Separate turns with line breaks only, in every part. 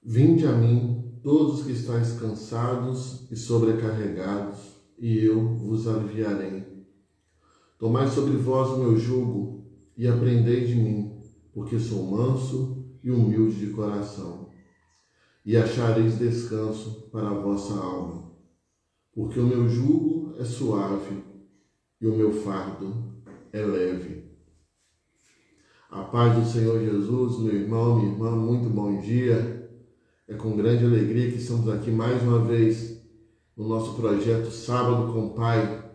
Vinde a mim, todos que estáis cansados e sobrecarregados, e eu vos aliviarei. Tomai sobre vós o meu jugo e aprendei de mim, porque sou manso e humilde de coração, e achareis descanso para a vossa alma. Porque o meu jugo é suave e o meu fardo é leve. A paz do Senhor Jesus, meu irmão, minha irmã, muito bom dia. É com grande alegria que estamos aqui mais uma vez no nosso projeto Sábado com o Pai,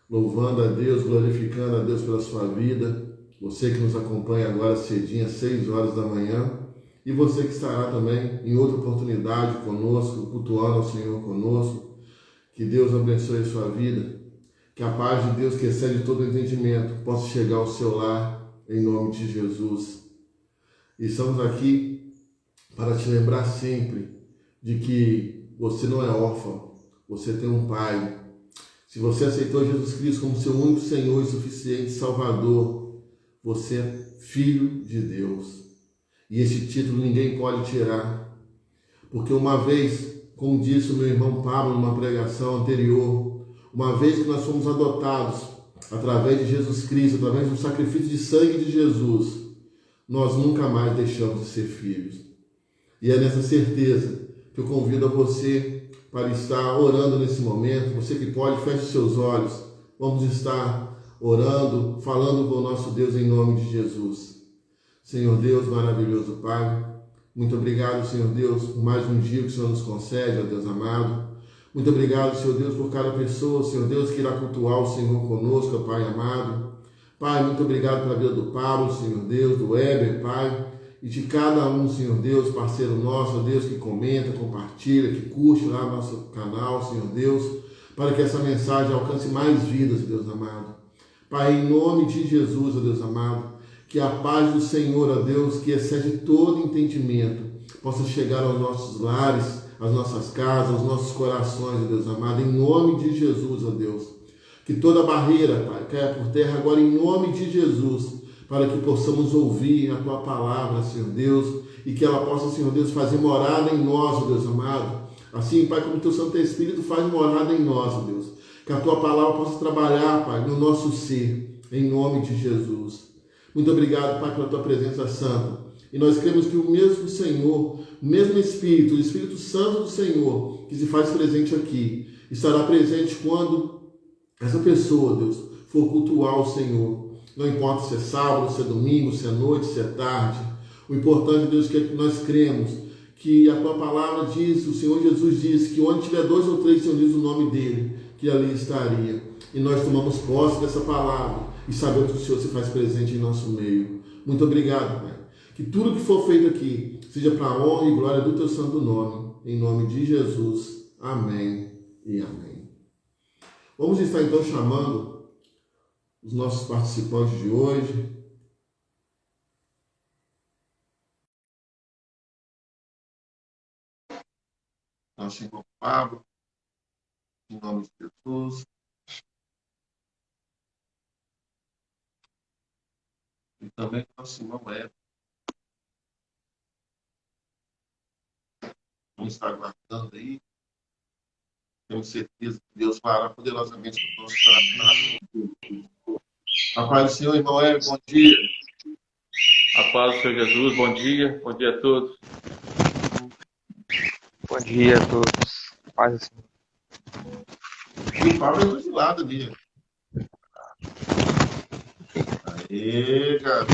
louvando a Deus, glorificando a Deus pela sua vida. Você que nos acompanha agora cedinho, às 6 horas da manhã, e você que estará também em outra oportunidade conosco, cultuando ao Senhor conosco. Que Deus abençoe a sua vida, que a paz de Deus que excede todo entendimento possa chegar ao seu lar, em nome de Jesus. E estamos aqui para te lembrar sempre de que você não é órfão, você tem um Pai. Se você aceitou Jesus Cristo como seu único Senhor e suficiente Salvador, você é filho de Deus. E esse título ninguém pode tirar. Porque uma vez, como disse o meu irmão Pablo numa pregação anterior, uma vez que nós fomos adotados através de Jesus Cristo, através do sacrifício de sangue de Jesus, nós nunca mais deixamos de ser filhos. E é nessa certeza que eu convido a você para estar orando nesse momento. Você que pode, feche os seus olhos. Vamos estar orando, falando com o nosso Deus em nome de Jesus. Senhor Deus, maravilhoso Pai, muito obrigado, Senhor Deus, por mais um dia que o Senhor nos concede, ó Deus amado. Muito obrigado, Senhor Deus, por cada pessoa, Senhor Deus, que irá cultuar o Senhor conosco, ó Pai amado. Pai, muito obrigado pela vida do Pablo, Senhor Deus, do Weber, Pai, e de cada um, Senhor Deus, parceiro nosso, ó Deus, que comenta, compartilha, que curte lá no nosso canal, Senhor Deus, para que essa mensagem alcance mais vidas, Deus amado. Pai, em nome de Jesus, ó Deus amado, que a paz do Senhor, ó Deus, que excede todo entendimento, possa chegar aos nossos lares, às nossas casas, aos nossos corações, ó Deus amado, em nome de Jesus, ó Deus. Que toda barreira, Pai, caia por terra agora em nome de Jesus, para que possamos ouvir a Tua palavra, Senhor Deus, e que ela possa, Senhor Deus, fazer morada em nós, ó Deus amado. Assim, Pai, como o Teu Santo Espírito faz morada em nós, ó Deus. Que a Tua palavra possa trabalhar, Pai, no nosso ser, em nome de Jesus. Muito obrigado, Pai, pela Tua presença santa. E nós cremos que o mesmo Senhor, o mesmo Espírito, o Espírito Santo do Senhor, que se faz presente aqui, estará presente quando essa pessoa, Deus, for cultuar o Senhor. Não importa se é sábado, se é domingo, se é noite, se é tarde. O importante, Deus, é que nós cremos que a Tua palavra diz, o Senhor Jesus disse que onde tiver 2 ou 3 reunidos o nome dEle, que ali estaria. E nós tomamos posse dessa palavra e sabemos que o Senhor se faz presente em nosso meio. Muito obrigado, Pai. Que tudo que for feito aqui seja para a honra e glória do Teu santo nome. Em nome de Jesus. Amém e amém. Vamos estar então chamando os nossos participantes de hoje. Nosso irmão Pablo, em nome de Jesus. E também nosso irmão Eva. Vamos estar aguardando aí. Temos certeza que Deus fará poderosamente no nosso coração. A paz do Senhor, irmão Eva, bom dia.
A paz do Senhor Jesus, bom dia a todos.
Bom dia a todos. Paz do Senhor.
E o Pablo entrou de lado ali. Aê, cara.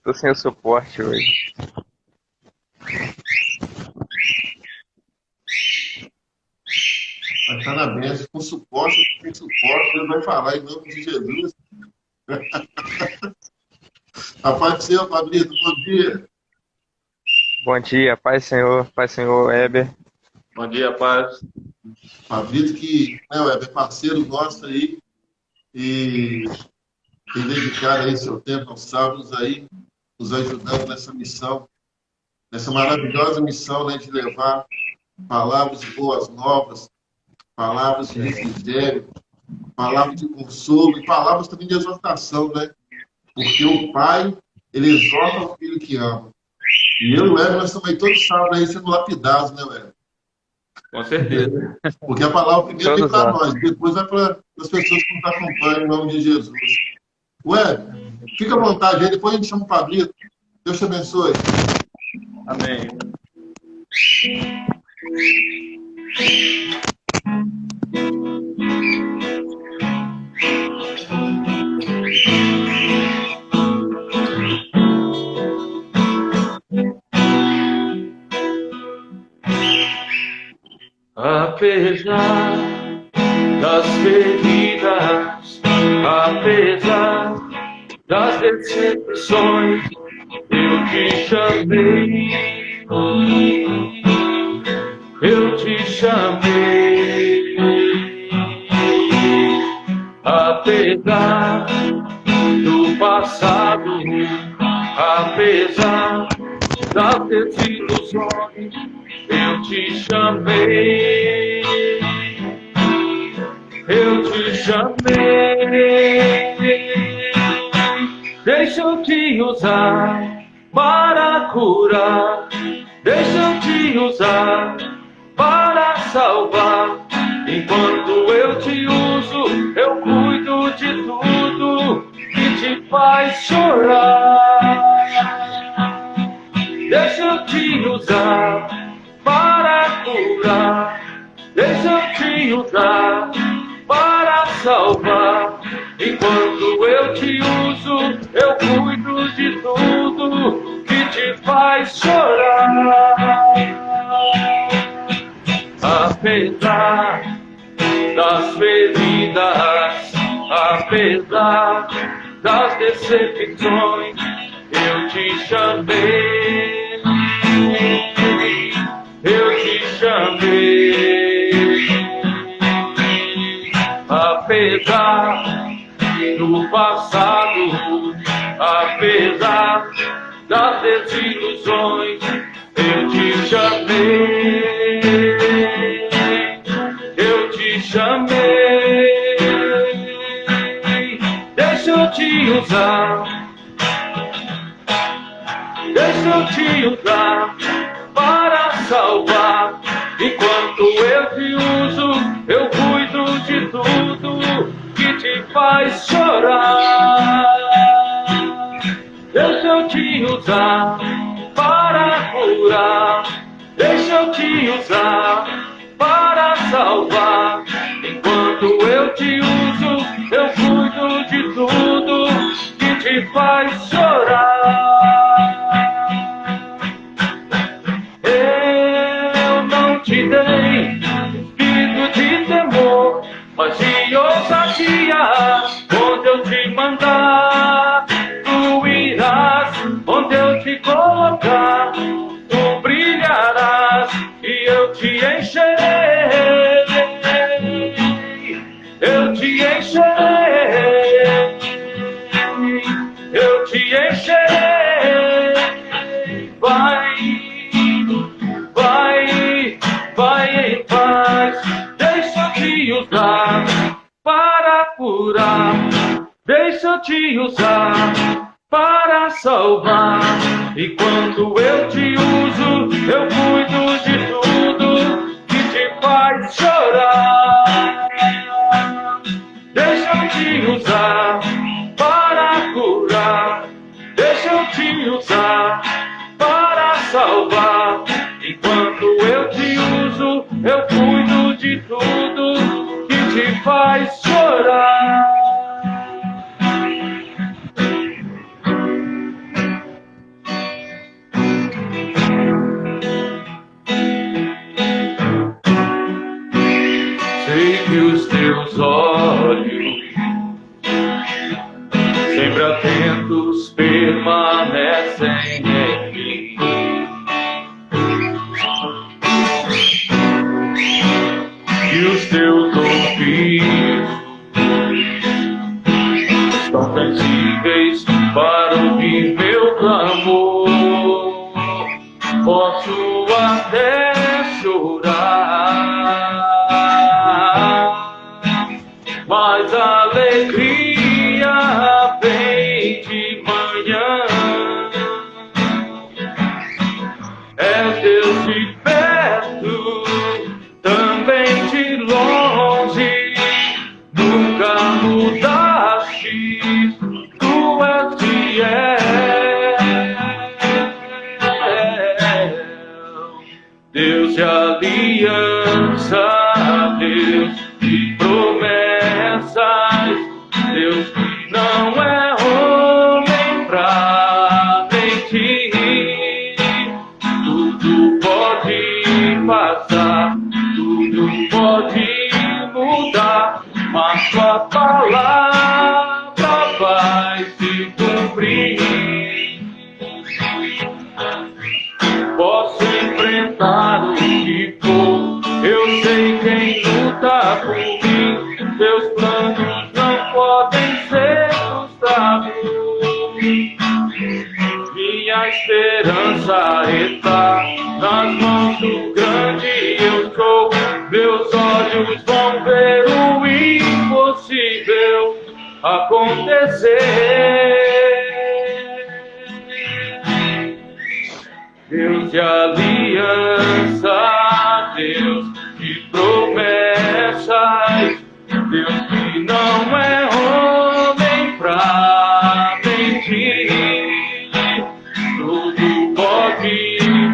Tô sem o suporte hoje.
Vai estar na benção, com suporte, sem suporte, Deus vai falar em nome de Jesus. A paz do Senhor, Pablito, bom dia.
Bom dia, Paz do Senhor, Heber.
Bom dia, paz.
Pablito que, é parceiro nosso aí e tem dedicado aí seu tempo aos sábados aí, nos ajudando nessa missão, nessa maravilhosa missão, né, de levar palavras de boas novas, palavras de refrigério, palavras de consolo e palavras também de exortação, né? Porque o Pai, ele exorta o filho que ama. E eu e o Hélio, nós estamos aí todo sábado aí sendo lapidados, né, Hélio?
Com certeza.
Porque a palavra primeiro vem
Todos
para
lá.
nós, depois vai para as pessoas que nos acompanham, em nome de Jesus. Hélio, fica à vontade aí, depois a gente chama o Pablito. Deus te abençoe.
Amém. Apesar das feridas, apesar das decepções, eu te chamei, eu te chamei. Apesar do passado, apesar das desilusões, eu te chamei, eu te chamei. Deixa eu te usar para curar, deixa eu te usar para salvar. Enquanto eu te uso, eu cuido de tudo que te faz chorar. Deixa eu te usar para curar, deixa eu te usar para salvar. Enquanto eu te uso, eu cuido de tudo que te faz chorar. Apesar das feridas, apesar das decepções, eu te chamei, eu te chamei. Apesar do passado, apesar das desilusões, eu te chamei, eu te chamei. Deixa eu te usar, deixa eu te usar para salvar. Enquanto eu te uso, eu cuido de tudo que te faz chorar. Deixa eu te usar para curar, deixa eu te usar para salvar. Enquanto eu te uso, eu cuido de tudo que te faz chorar. Eu não te dei espírito de temor, mas de ousadia. Onde eu te mandar, tu irás. Onde eu te colocar, tu brilharás. E eu te encherei, eu te encherei, eu te encherei. Vai, vai, vai em paz. Deixa eu te usar para curar, deixa eu te usar para salvar. E quando eu te uso, eu cuido de tudo que te faz chorar. Deixa eu te usar para curar, deixa eu te usar para salvar. Enquanto eu te uso, eu cuido de tudo que te faz chorar. Sei que os teus olhos, sempre atentos, permanecem em mim. E os teus ouvidos estão sensíveis para ouvir meu clamor. Posso até chorar, mas a alegria vem de manhã. aliança, Deus de promessas, Deus que não é homem pra mentir. Tudo pode passar, tudo pode mudar, mas sua palavra vai se cumprir. Posso enfrentar o que for, eu sei quem luta por mim. Meus planos não podem ser frustrados. Minha esperança está nas mãos do grande eu sou. Meus olhos vão ver o impossível acontecer. Deus de aliança, Deus de promessas, Deus que não é homem pra mentir. Tudo pode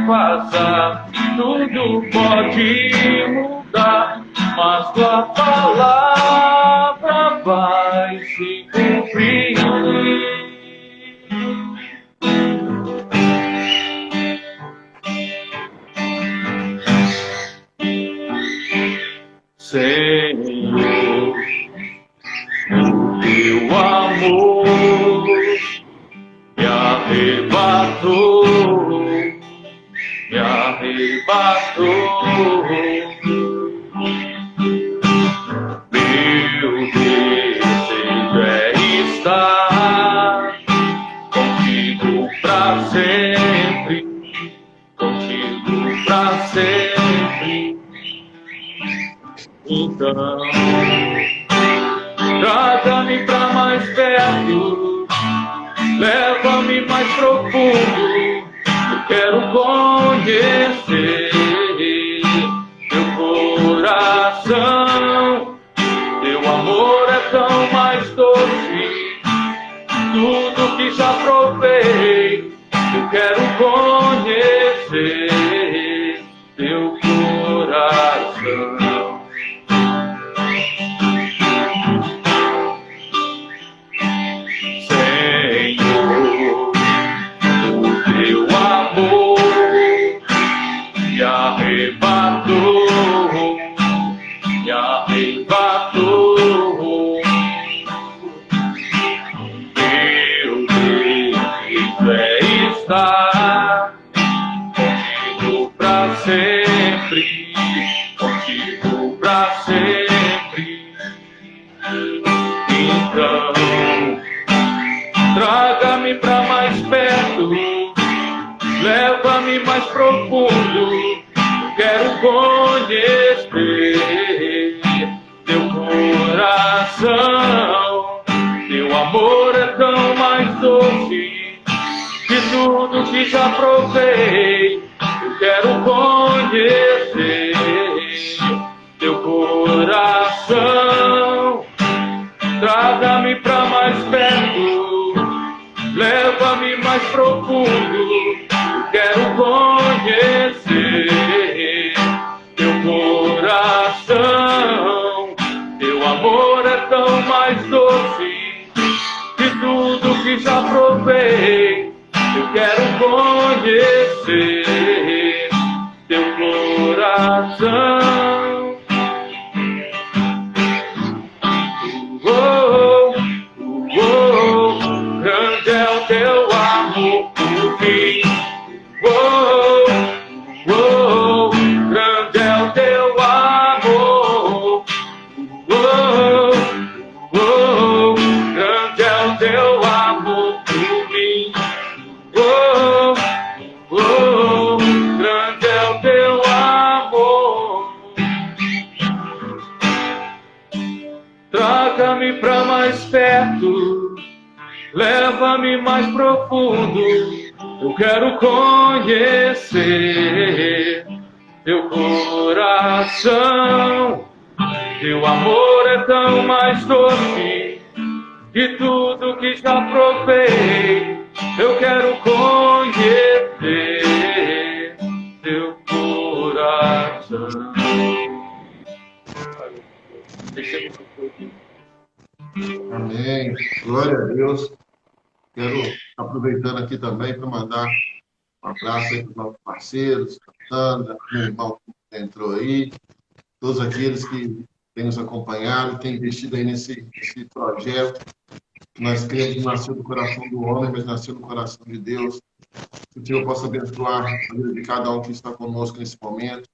passar, tudo pode mudar, mas tua palavra vai se cumprir. Senhor, o teu amor me arrebatou, me arrebatou. Meu desejo é estar contigo pra sempre, contigo pra sempre. Então, traga-me pra mais perto, leva-me mais profundo. Eu quero conhecer teu coração. Teu amor é tão mais doce, tudo que já provei. Eu quero conhecer teu coração. Me arrebatou. Meu desejo é estar contigo pra sempre, contigo pra sempre. Então, traga-me pra mais perto, leva-me mais profundo. Quero conhecer teu coração. Teu amor é tão mais doce que tudo que já provei. Eu quero conhecer teu coração. Traga-me pra mais perto, leva-me mais profundo. Eu quero conhecer teu coração. Teu amor é tão mais doce que tudo que já provei. Eu quero conhecer teu coração. Grande é o teu amor por mim. Grande é o teu amor. Grande é o teu amor por mim. Grande é o teu amor. Traga-me pra mais perto, leva-me mais profundo. Eu quero conhecer teu coração. Teu amor é tão mais doce que tudo que já provei. Eu quero conhecer teu coração.
Amém. Glória a Deus. Quero, aproveitando aqui também, para mandar um abraço aí para os nossos parceiros, Sandra, meu irmão que entrou aí, todos aqueles que têm nos acompanhado, têm investido aí nesse projeto. Nós cremos que nasceu do coração do homem, mas nasceu no coração de Deus. Que o Senhor possa abençoar a vida de cada um que está conosco nesse momento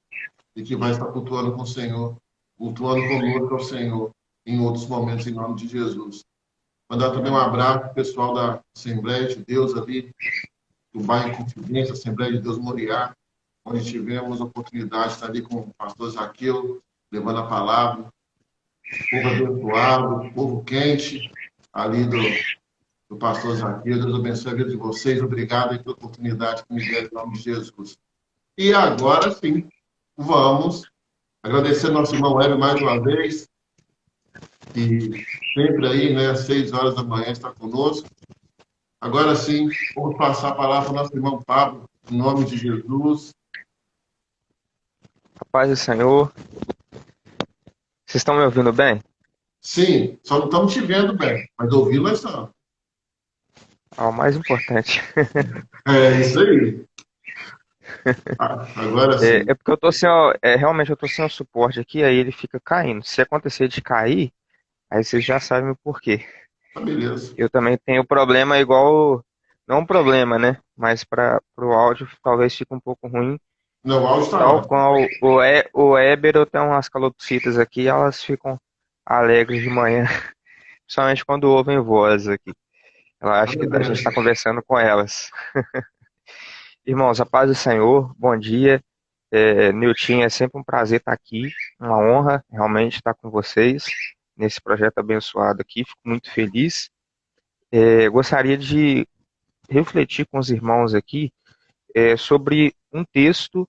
e que vai estar cultuando com o Senhor, cultuando conosco ao Senhor em outros momentos, em nome de Jesus. Mandar também um abraço para o pessoal da Assembleia de Deus ali, do bairro Confidência, Assembleia de Deus Moriá, onde tivemos a oportunidade de estar ali com o pastor Zaqueu, levando a palavra, povo abençoado, povo quente, ali do pastor Zaqueu. Deus abençoe a vida de vocês. Obrigado aí pela oportunidade que me deram em nome de Jesus. E agora sim, vamos agradecer ao nosso irmão Hélio mais uma vez, que sempre aí, né, às 6 horas da manhã está conosco. Agora sim, vamos passar a palavra para o nosso irmão Pablo, em nome de Jesus.
A paz do Senhor. Vocês estão me ouvindo bem?
Sim, só não estamos te vendo bem, mas ouvindo nós estamos.
O mais importante.
É isso aí. Agora sim.
É porque eu tô sem, realmente eu tô sem o suporte aqui, aí ele fica caindo. Se acontecer de cair, aí vocês já sabem o porquê.
Tá, beleza.
Eu também tenho problema igual, não um problema, né? Mas para o áudio talvez fique um pouco ruim.
Não, o áudio está
Tal
ótimo.
qual o Éber, eu tenho umas calopsitas aqui, elas ficam alegres de manhã, principalmente quando ouvem voz aqui. Ela acha que a gente está conversando com elas. Irmãos, a paz do Senhor, bom dia. Nilton, é sempre um prazer estar aqui, uma honra realmente estar com vocês nesse projeto abençoado aqui, fico muito feliz. Gostaria de refletir com os irmãos aqui sobre um texto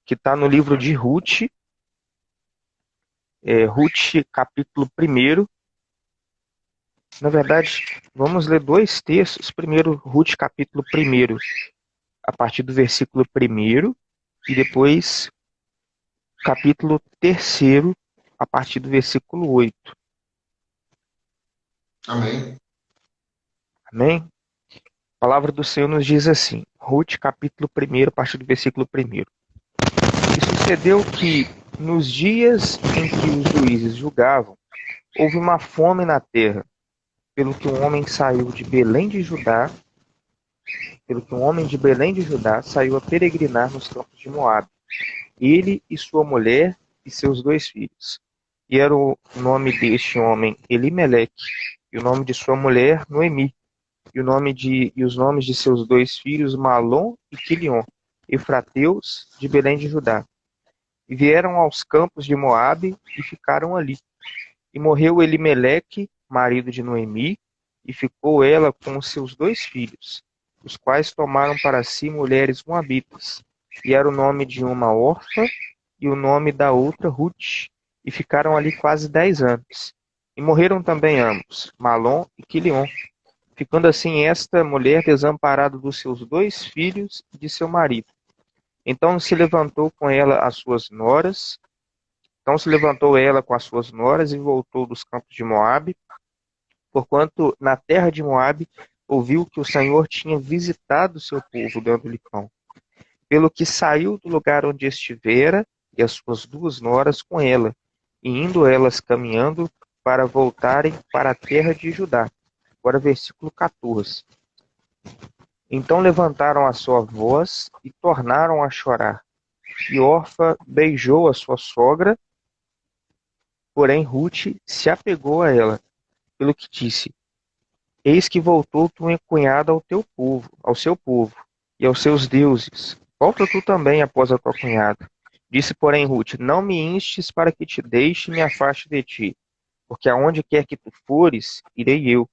que está no livro de Ruth, Ruth capítulo 1. Na verdade, vamos ler dois textos. Primeiro, Ruth capítulo 1, a partir do versículo 1, e depois capítulo 3, a partir do versículo 8.
Amém.
Amém? A palavra do Senhor nos diz assim, Ruth capítulo 1, a partir do versículo 1. E sucedeu que, nos dias em que os juízes julgavam, houve uma fome na terra, pelo que um homem de Belém de Judá saiu a peregrinar nos campos de Moabe, ele e sua mulher e seus 2 filhos. E era o nome deste homem Elimeleque, e o nome de sua mulher Noemi, e os nomes de seus 2 filhos Malom e Quilion, efrateus de Belém de Judá. E vieram aos campos de Moabe e ficaram ali. E morreu Elimeleque, marido de Noemi, e ficou ela com os seus 2 filhos, os quais tomaram para si mulheres moabitas. E era o nome de uma Orfa e o nome da outra Ruth, e ficaram ali quase 10 anos. E morreram também ambos, Malom e Quilion, ficando assim esta mulher desamparada dos seus 2 filhos e de seu marido. Então se levantou ela com as suas noras e voltou dos campos de Moabe, porquanto na terra de Moabe ouviu que o Senhor tinha visitado o seu povo dando-lhe pão. Pelo que saiu do lugar onde estivera e as suas 2 noras com ela, e indo elas caminhando para voltarem para a terra de Judá. Agora versículo 14. Então levantaram a sua voz e tornaram a chorar. E Orfa beijou a sua sogra, porém Ruth se apegou a ela, pelo que disse: Eis que voltou tua cunhada ao seu povo e aos seus deuses. Volta tu também após a tua cunhada. Disse, porém, Ruth: Não me instes para que te deixe e me afaste de ti, porque aonde quer que tu fores, irei eu,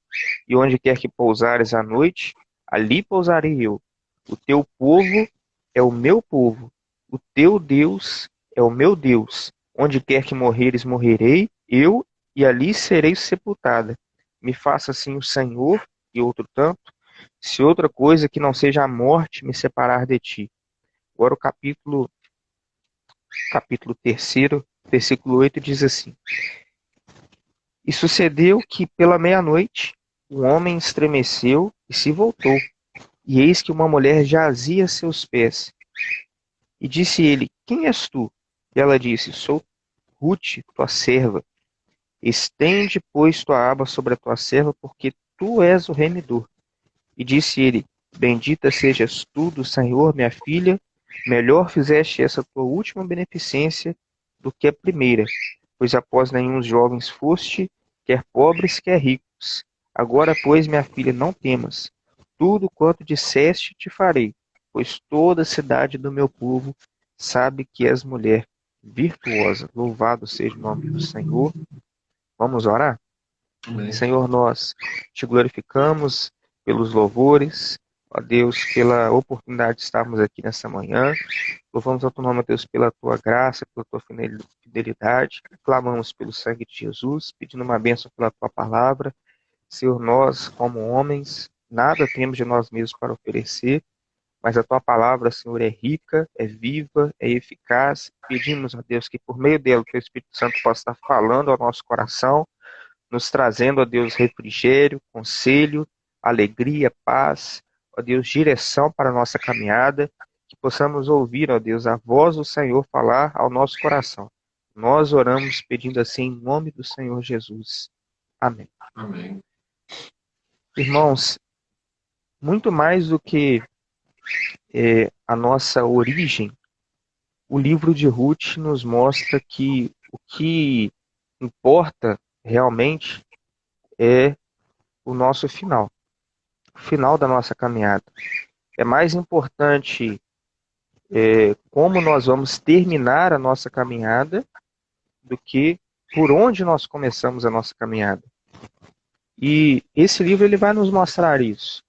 e onde quer que pousares à noite, ali pousarei eu. O teu povo é o meu povo, o teu Deus é o meu Deus. Onde quer que morreres, morrerei eu, e ali serei sepultada. Me faça assim o Senhor, e outro tanto, se outra coisa que não seja a morte me separar de ti. Agora o capítulo 3, versículo 8 diz assim: E sucedeu que, pela meia-noite, o homem estremeceu e se voltou. E eis que uma mulher jazia a seus pés. E disse ele: Quem és tu? E ela disse: Sou Rute, tua serva. Estende, pois, tua aba sobre a tua serva, porque tu és o remidor. E disse ele: Bendita sejas tu do Senhor, minha filha. Melhor fizeste essa tua última beneficência do que a primeira, pois após nenhum jovens foste, quer pobres, quer ricos. Agora, pois, minha filha, não temas. Tudo quanto disseste te farei, pois toda a cidade do meu povo sabe que és mulher virtuosa. Louvado seja o nome do Senhor. Vamos orar?
Amém.
Senhor, nós te glorificamos pelos louvores, ó Deus, pela oportunidade de estarmos aqui nessa manhã. Louvamos ao teu nome, ó Deus, pela tua graça, pela tua fidelidade. Clamamos pelo sangue de Jesus, pedindo uma bênção pela tua palavra. Senhor, nós, como homens, nada temos de nós mesmos para oferecer, mas a tua palavra, Senhor, é rica, é viva, é eficaz. Pedimos, ó Deus, que por meio dela o teu Espírito Santo possa estar falando ao nosso coração, nos trazendo, ó Deus, refrigério, conselho, alegria, paz, ó Deus, direção para a nossa caminhada, que possamos ouvir, ó Deus, a voz do Senhor falar ao nosso coração. Nós oramos pedindo assim em nome do Senhor Jesus. Amém.
Amém.
Irmãos, muito mais do que a nossa origem, o livro de Ruth nos mostra que o que importa realmente é o nosso final, o final da nossa caminhada. É mais importante como nós vamos terminar a nossa caminhada do que por onde nós começamos a nossa caminhada. E esse livro ele vai nos mostrar isso.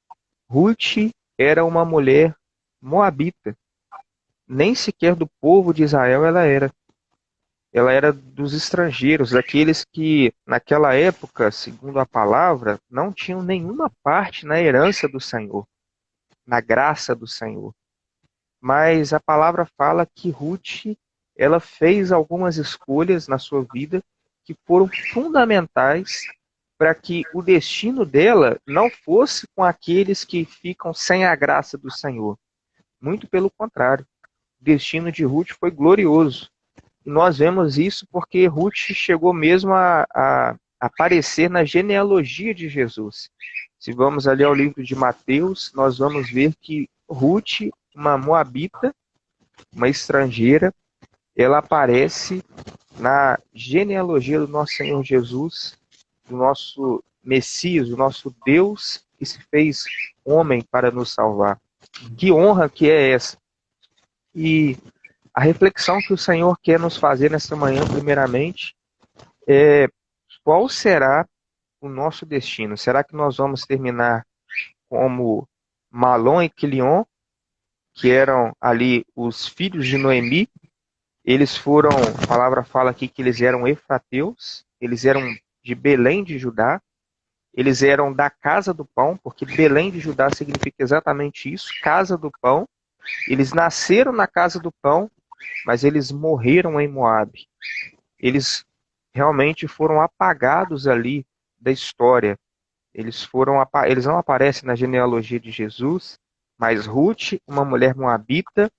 Ruth era uma mulher moabita. Nem sequer do povo de Israel ela era. Ela era dos estrangeiros, daqueles que, naquela época, segundo a palavra, não tinham nenhuma parte na herança do Senhor, na graça do Senhor. Mas a palavra fala que Ruth, ela fez algumas escolhas na sua vida que foram fundamentais para que o destino dela não fosse com aqueles que ficam sem a graça do Senhor. Muito pelo contrário. O destino de Ruth foi glorioso. E nós vemos isso porque Ruth chegou mesmo a aparecer na genealogia de Jesus. Se vamos ali ao livro de Mateus, nós vamos ver que Ruth, uma moabita, uma estrangeira, ela aparece na genealogia do nosso Senhor Jesus, do nosso Messias, do nosso Deus que se fez homem para nos salvar. Que honra que é essa! E a reflexão que o Senhor quer nos fazer nesta manhã, primeiramente, é qual será o nosso destino? Será que nós vamos terminar como Malom e Quilion, que eram ali os filhos de Noemi? Eles foram, a palavra fala aqui que eles eram efrateus, eles eram de Belém de Judá, eles eram da casa do pão, porque Belém de Judá significa exatamente isso, casa do pão. Eles nasceram na casa do pão, mas eles morreram em Moabe. Eles realmente foram apagados ali da história. Eles não aparecem na genealogia de Jesus, mas Ruth, uma mulher moabita,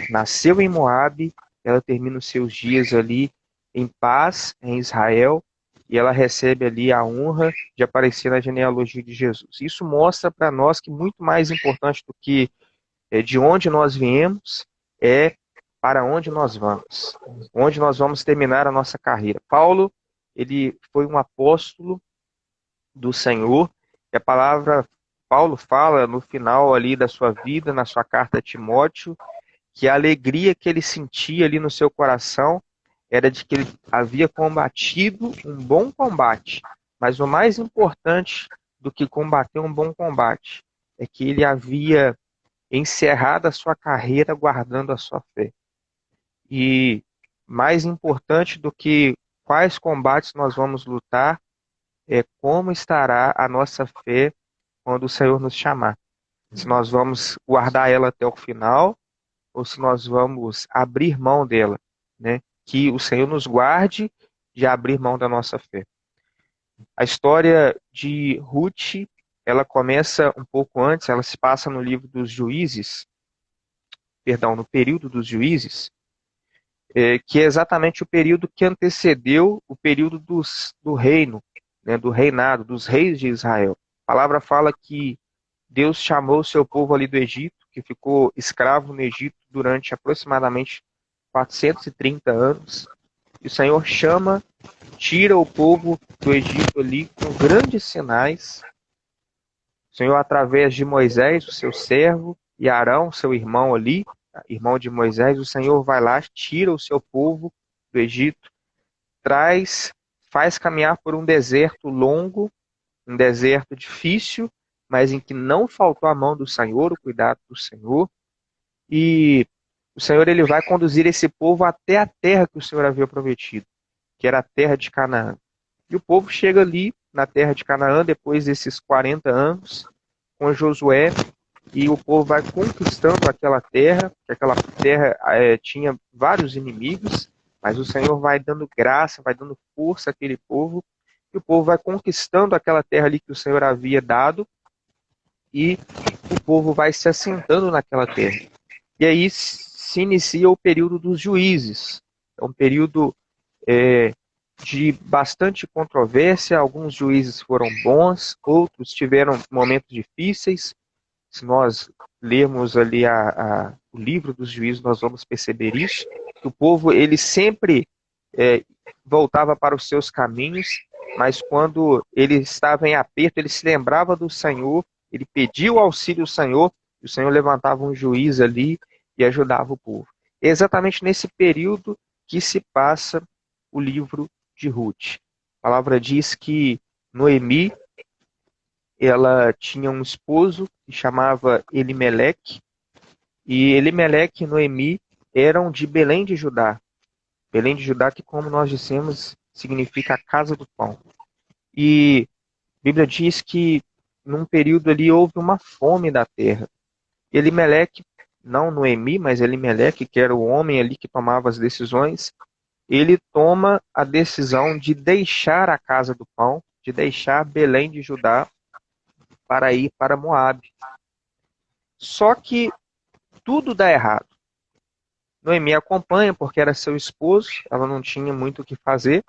nasceu em Moabe, ela termina os seus dias ali em paz em Israel, e ela recebe ali a honra de aparecer na genealogia de Jesus. Isso mostra para nós que muito mais importante do que de onde nós viemos é para onde nós vamos. Onde nós vamos terminar a nossa carreira. Paulo, ele foi um apóstolo do Senhor, e a palavra, Paulo fala no final ali da sua vida, na sua carta a Timóteo, que a alegria que ele sentia ali no seu coração era de que ele havia combatido um bom combate. Mas o mais importante do que combater um bom combate é que ele havia encerrado a sua carreira guardando a sua fé. E mais importante do que quais combates nós vamos lutar é como estará a nossa fé quando o Senhor nos chamar. Se nós vamos guardar ela até o final ou se nós vamos abrir mão dela, né? Que o Senhor nos guarde de abrir mão da nossa fé. A história de Ruth, ela começa um pouco antes, ela se passa no livro dos Juízes, perdão, no período dos Juízes, que é exatamente o período que antecedeu o período do reino, né, do reinado, dos reis de Israel. A palavra fala que Deus chamou o seu povo ali do Egito, que ficou escravo no Egito durante aproximadamente 430 anos. E o Senhor tira o povo do Egito ali com grandes sinais. O Senhor, através de Moisés, o seu servo, e Arão, seu irmão ali, irmão de Moisés, o Senhor vai lá, tira o seu povo do Egito, faz caminhar por um deserto longo, um deserto difícil, mas em que não faltou a mão do Senhor, o cuidado do Senhor. E o Senhor ele vai conduzir esse povo até a terra que o Senhor havia prometido, que era a terra de Canaã. E o povo chega ali na terra de Canaã depois desses 40 anos com Josué, e o povo vai conquistando aquela terra, que aquela terra tinha vários inimigos, mas o Senhor vai dando graça, vai dando força àquele povo, e o povo vai conquistando aquela terra ali que o Senhor havia dado, e o povo vai se assentando naquela terra. E aí se inicia o período dos juízes. É um período de bastante controvérsia. Alguns juízes foram bons, outros tiveram momentos difíceis. Se nós lermos ali o livro dos juízes, nós vamos perceber isso. Que o povo ele sempre voltava para os seus caminhos, mas quando ele estava em aperto, ele se lembrava do Senhor, ele pedia o auxílio do Senhor, e o Senhor levantava um juiz ali e ajudava o povo. É exatamente nesse período que se passa o livro de Ruth. A palavra diz que Noemi, ela tinha um esposo que chamava Elimeleque, e Elimeleque e Noemi eram de Belém de Judá. Belém de Judá, que, como nós dissemos, significa a casa do pão. E a Bíblia diz que num período ali houve uma fome da terra. Elimeleque, não Noemi, mas Elimeleque, que era o homem ali que tomava as decisões, ele toma a decisão de deixar a casa do pão, de deixar Belém de Judá para ir para Moabe. Só que tudo dá errado. Noemi acompanha porque era seu esposo, ela não tinha muito o que fazer.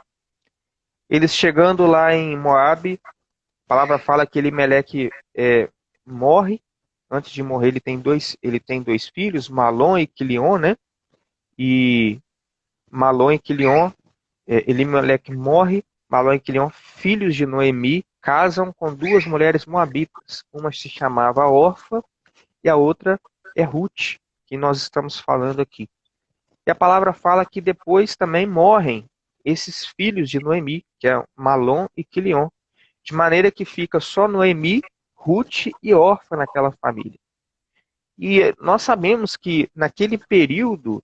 Eles chegando lá em Moabe, a palavra fala que Elimeleque morre. Antes de morrer, ele tem dois filhos, Malom e Quilion, né? E Malom e Quilion, Elimeleque morre, Malom e Quilion, filhos de Noemi, casam com duas mulheres moabitas. Uma se chamava Orfa e a outra é Ruth, que nós estamos falando aqui. E a palavra fala que depois também morrem esses filhos de Noemi, que é Malom e Quilion, de maneira que fica só Noemi, Ruth e Orfa naquela família. E nós sabemos que naquele período,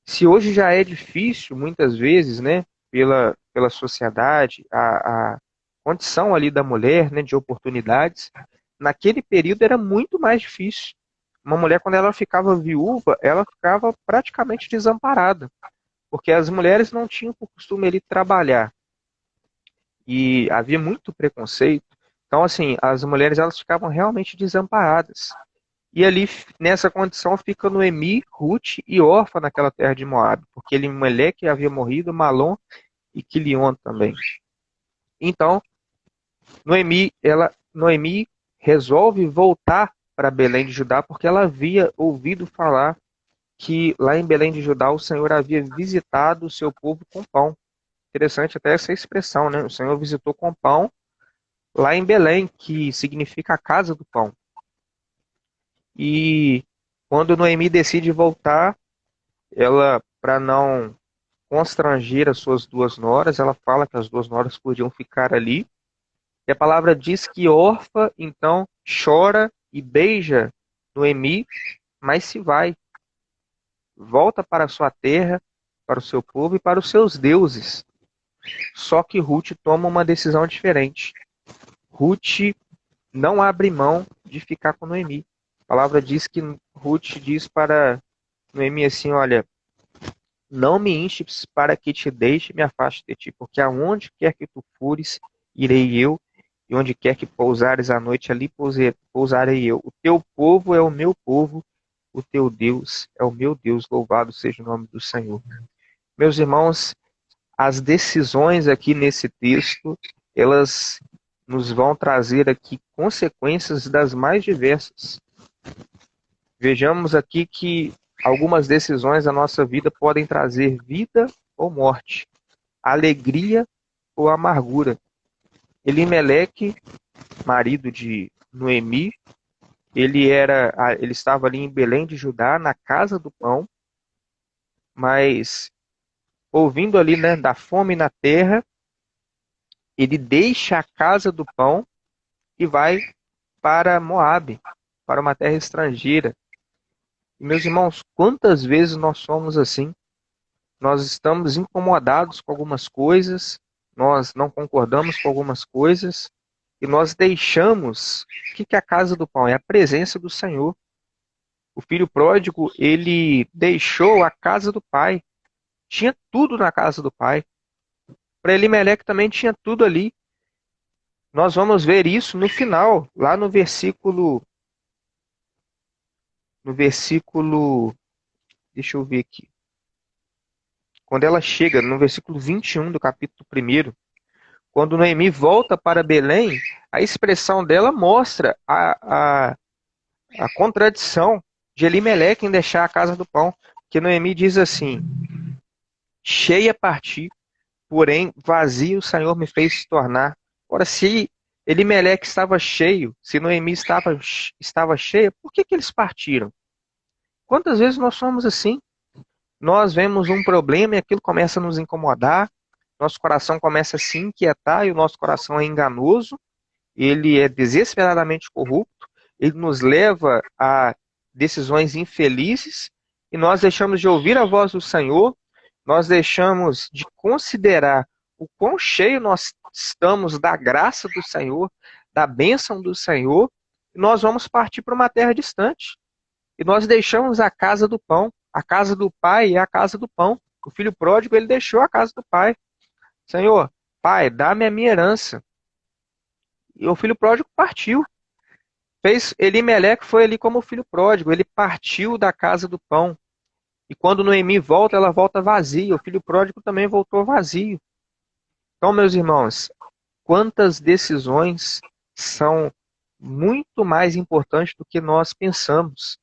se hoje já é difícil, muitas vezes, né, pela sociedade, a condição ali da mulher, né, de oportunidades, naquele período era muito mais difícil. Uma mulher, quando ela ficava viúva, ela ficava praticamente desamparada, porque as mulheres não tinham por costume ali trabalhar. E havia muito preconceito. Então, assim, as mulheres elas ficavam realmente desamparadas. E ali, nessa condição, fica Noemi, Ruth e Orfa naquela terra de Moabe, porque Elimeleque havia morrido, Malom e Quilion também. Então, Noemi resolve voltar para Belém de Judá, porque ela havia ouvido falar que lá em Belém de Judá o Senhor havia visitado o seu povo com pão. Interessante até essa expressão, né? O Senhor visitou com pão lá em Belém, que significa a casa do pão. E quando Noemi decide voltar, ela, para não constranger as suas duas noras, ela fala que as duas noras podiam ficar ali. E a palavra diz que Orfa, então, chora e beija Noemi, mas se vai. Volta para a sua terra, para o seu povo e para os seus deuses. Só que Ruth toma uma decisão diferente. Ruth não abre mão de ficar com Noemi. A palavra diz que Ruth diz para Noemi assim, olha, não me enches para que te deixe e me afaste de ti, porque aonde quer que tu fores, irei eu, e onde quer que pousares à noite, ali pousarei eu. O teu povo é o meu povo, o teu Deus é o meu Deus, louvado seja o nome do Senhor. Meus irmãos, as decisões aqui nesse texto, elas nos vão trazer aqui consequências das mais diversas. Vejamos aqui que algumas decisões da nossa vida podem trazer vida ou morte, alegria ou amargura. Elimeleque, marido de Noemi, ele estava ali em Belém de Judá, na casa do pão, mas ouvindo ali, né, da fome na terra, ele deixa a casa do pão e vai para Moabe, para uma terra estrangeira. E, meus irmãos, quantas vezes nós somos assim? Nós estamos incomodados com algumas coisas, nós não concordamos com algumas coisas, e nós deixamos. O que é a casa do pão? É a presença do Senhor. O filho pródigo, ele deixou a casa do pai. Tinha tudo na casa do pai. Para Elimeleque também tinha tudo ali. Nós vamos ver isso no final, lá no versículo, deixa eu ver aqui. Quando ela chega no versículo 21 do capítulo 1, quando Noemi volta para Belém, a expressão dela mostra a contradição de Elimeleque em deixar a casa do pão. Que Noemi diz assim: cheia parti, porém vazio o Senhor me fez tornar. Ora, se Elimeleque estava cheio, se Noemi estava cheia, por que eles partiram? Quantas vezes nós somos assim? Nós vemos um problema e aquilo começa a nos incomodar, nosso coração começa a se inquietar e o nosso coração é enganoso, ele é desesperadamente corrupto, ele nos leva a decisões infelizes e nós deixamos de ouvir a voz do Senhor, nós deixamos de considerar o quão cheio nós estamos da graça do Senhor, da bênção do Senhor, e nós vamos partir para uma terra distante. E nós deixamos a casa do pão. A casa do pai é a casa do pão. O filho pródigo, ele deixou a casa do pai. Senhor, pai, dá-me a minha herança. E o filho pródigo partiu. Elimeleque foi ali como o filho pródigo. Ele partiu da casa do pão. E quando Noemi volta, ela volta vazia. O filho pródigo também voltou vazio. Então, meus irmãos, quantas decisões são muito mais importantes do que nós pensamos.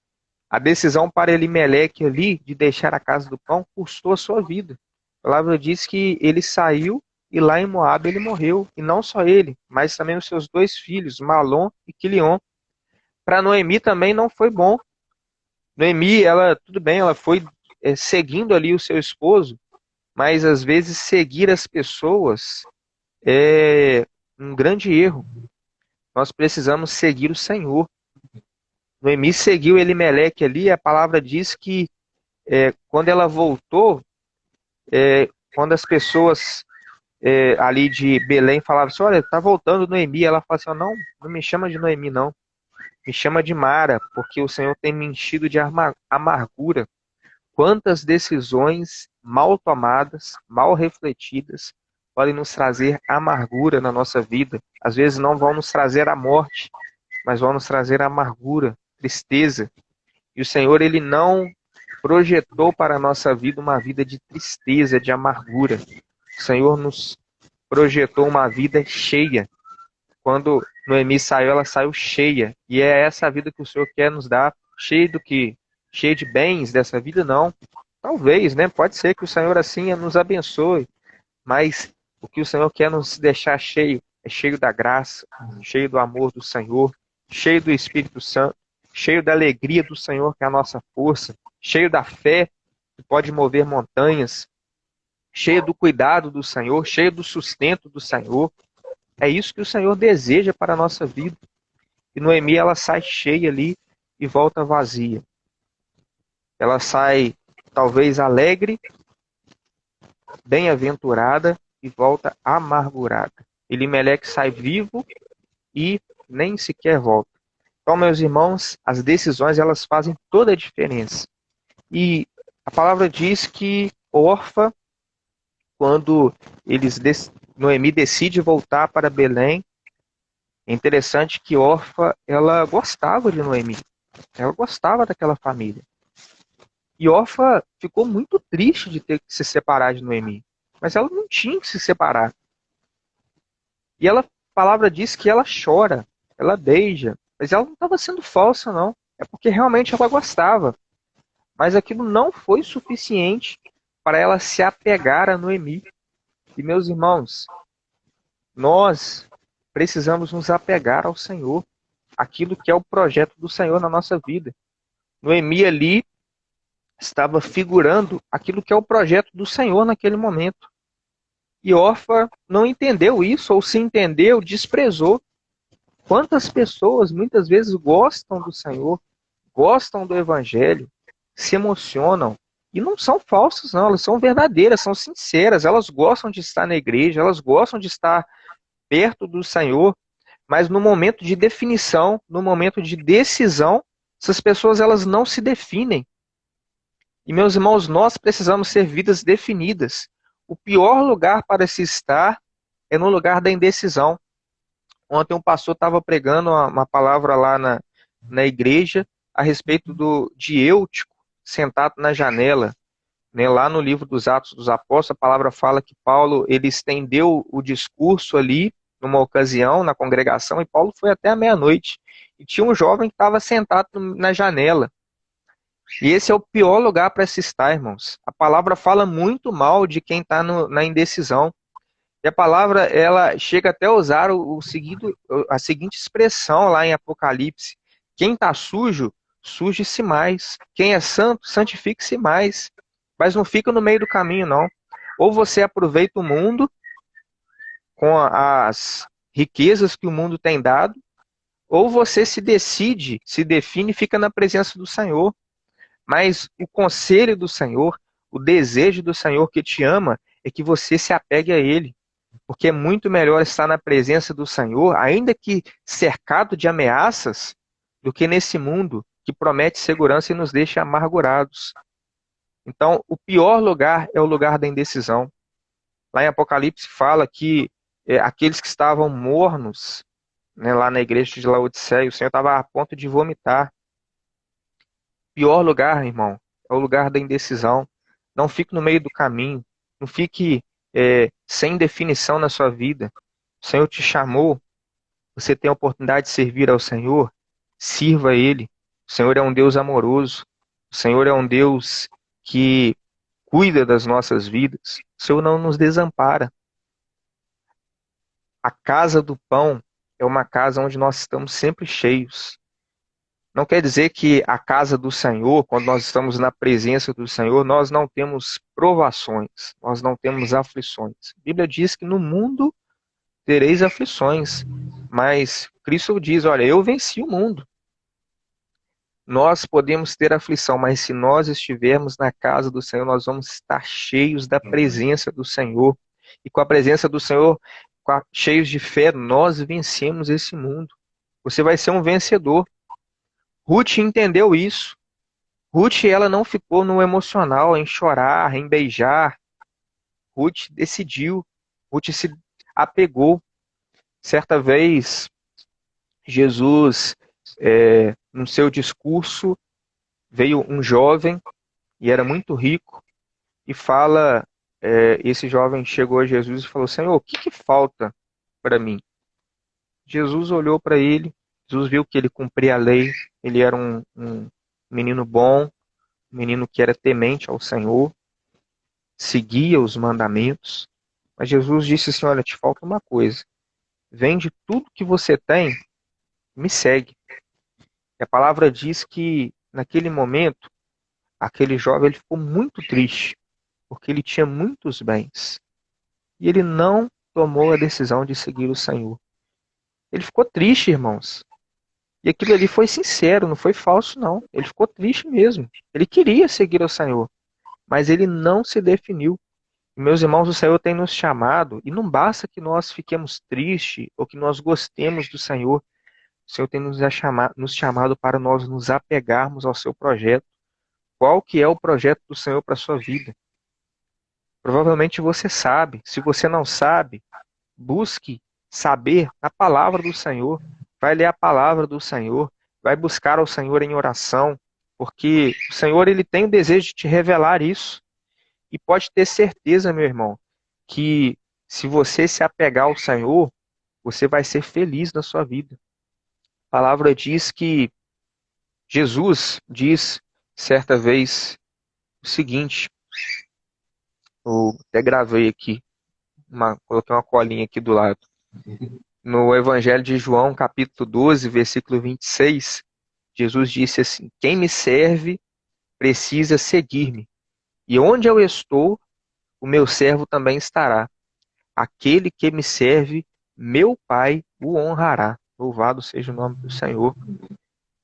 A decisão para Elimeleque ali de deixar a casa do pão custou a sua vida. A palavra diz que ele saiu e lá em Moabe ele morreu. E não só ele, mas também os seus 2 filhos, Malom e Quilion. Para Noemi também não foi bom. Noemi, tudo bem, ela foi seguindo ali o seu esposo, mas às vezes seguir as pessoas é um grande erro. Nós precisamos seguir o Senhor. Noemi seguiu Elimeleque ali, a palavra diz que quando ela voltou, quando as pessoas ali de Belém falavam assim, olha, tá voltando Noemi, ela falou assim, não me chama de Noemi não, me chama de Mara, porque o Senhor tem me enchido de amargura. Quantas decisões mal tomadas, mal refletidas, podem nos trazer amargura na nossa vida. Às vezes não vão nos trazer a morte, mas vão nos trazer amargura, tristeza. E o Senhor, ele não projetou para a nossa vida uma vida de tristeza, de amargura. O Senhor nos projetou uma vida cheia. Quando Noemi saiu, ela saiu cheia. E é essa vida que o Senhor quer nos dar, cheia do quê? Cheia de bens dessa vida, não. Talvez, né? Pode ser que o Senhor assim nos abençoe. Mas o que o Senhor quer nos deixar cheio é cheio da graça, cheio do amor do Senhor, cheio do Espírito Santo, cheio da alegria do Senhor, que é a nossa força, cheio da fé, que pode mover montanhas, cheio do cuidado do Senhor, cheio do sustento do Senhor. É isso que o Senhor deseja para a nossa vida. E Noemi, ela sai cheia ali e volta vazia. Ela sai, talvez, alegre, bem-aventurada e volta amargurada. Elimeleque sai vivo e nem sequer volta. Então, meus irmãos, as decisões, elas fazem toda a diferença. E a palavra diz que Orfa, quando eles Noemi decide voltar para Belém. É interessante que Orfa, ela gostava de Noemi. Ela gostava daquela família. E Orfa ficou muito triste de ter que se separar de Noemi. Mas ela não tinha que se separar. E a palavra diz que ela chora, ela beija. Mas ela não estava sendo falsa, não. É porque realmente ela gostava. Mas aquilo não foi suficiente para ela se apegar a Noemi. E meus irmãos, nós precisamos nos apegar ao Senhor, aquilo que é o projeto do Senhor na nossa vida. Noemi ali estava figurando aquilo que é o projeto do Senhor naquele momento. E Orfa não entendeu isso, ou se entendeu, desprezou. Quantas pessoas muitas vezes gostam do Senhor, gostam do Evangelho, se emocionam, e não são falsas, não, elas são verdadeiras, são sinceras, elas gostam de estar na igreja, elas gostam de estar perto do Senhor, mas no momento de definição, no momento de decisão, essas pessoas elas não se definem. E meus irmãos, nós precisamos ser vidas definidas. O pior lugar para se estar é no lugar da indecisão. Ontem um pastor estava pregando uma palavra lá na igreja a respeito de Eutico sentado na janela. Né? Lá no livro dos Atos dos Apóstolos, a palavra fala que Paulo ele estendeu o discurso ali numa ocasião na congregação e Paulo foi até a meia-noite. E tinha um jovem que estava sentado na janela. E esse é o pior lugar para se estar, irmãos. A palavra fala muito mal de quem está na indecisão. E a palavra ela chega até a usar a seguinte expressão lá em Apocalipse: quem está sujo, suje-se mais. Quem é santo, santifique-se mais. Mas não fica no meio do caminho, não. Ou você aproveita o mundo com as riquezas que o mundo tem dado, ou você se decide, se define e fica na presença do Senhor. Mas o conselho do Senhor, o desejo do Senhor que te ama, é que você se apegue a Ele. Porque é muito melhor estar na presença do Senhor, ainda que cercado de ameaças, do que nesse mundo que promete segurança e nos deixa amargurados. Então, o pior lugar é o lugar da indecisão. Lá em Apocalipse fala que aqueles que estavam mornos, né, lá na igreja de Laodiceia, o Senhor estava a ponto de vomitar. Pior lugar, irmão, é o lugar da indecisão. Não fique no meio do caminho. Não fique sem definição na sua vida. O Senhor te chamou. Você tem a oportunidade de servir ao Senhor. Sirva a Ele. O Senhor é um Deus amoroso. O Senhor é um Deus que cuida das nossas vidas. O Senhor não nos desampara. A casa do pão é uma casa onde nós estamos sempre cheios. Não quer dizer que a casa do Senhor, quando nós estamos na presença do Senhor, nós não temos provações, nós não temos aflições. A Bíblia diz que no mundo tereis aflições, mas Cristo diz, olha, eu venci o mundo. Nós podemos ter aflição, mas se nós estivermos na casa do Senhor, nós vamos estar cheios da presença do Senhor. E com a presença do Senhor, cheios de fé, nós vencemos esse mundo. Você vai ser um vencedor. Ruth entendeu isso. Ruth, ela não ficou no emocional, em chorar, em beijar. Ruth decidiu. Ruth se apegou. Certa vez, Jesus, no seu discurso, veio um jovem, e era muito rico, e esse jovem chegou a Jesus e falou, Senhor, o que falta para mim? Jesus olhou para ele, Jesus viu que ele cumpria a lei, ele era um menino bom, um menino que era temente ao Senhor, seguia os mandamentos, mas Jesus disse assim, olha, te falta uma coisa, vende tudo que você tem, me segue. E a palavra diz que naquele momento, aquele jovem ele ficou muito triste, porque ele tinha muitos bens, e ele não tomou a decisão de seguir o Senhor. Ele ficou triste, irmãos. E aquilo ali foi sincero, não foi falso, não. Ele ficou triste mesmo. Ele queria seguir ao Senhor, mas ele não se definiu. E, meus irmãos, o Senhor tem nos chamado, e não basta que nós fiquemos tristes ou que nós gostemos do Senhor. O Senhor tem nos chamado para nós nos apegarmos ao seu projeto. Qual que é o projeto do Senhor para a sua vida? Provavelmente você sabe. Se você não sabe, busque saber a palavra do Senhor, vai ler a palavra do Senhor, vai buscar ao Senhor em oração, porque o Senhor ele tem o desejo de te revelar isso. E pode ter certeza, meu irmão, que se você se apegar ao Senhor, você vai ser feliz na sua vida. A palavra diz que Jesus diz certa vez o seguinte, eu até gravei aqui, coloquei uma colinha aqui do lado. No Evangelho de João, capítulo 12, versículo 26, Jesus disse assim: quem me serve precisa seguir-me, e onde eu estou, o meu servo também estará. Aquele que me serve, meu Pai o honrará. Louvado seja o nome do Senhor.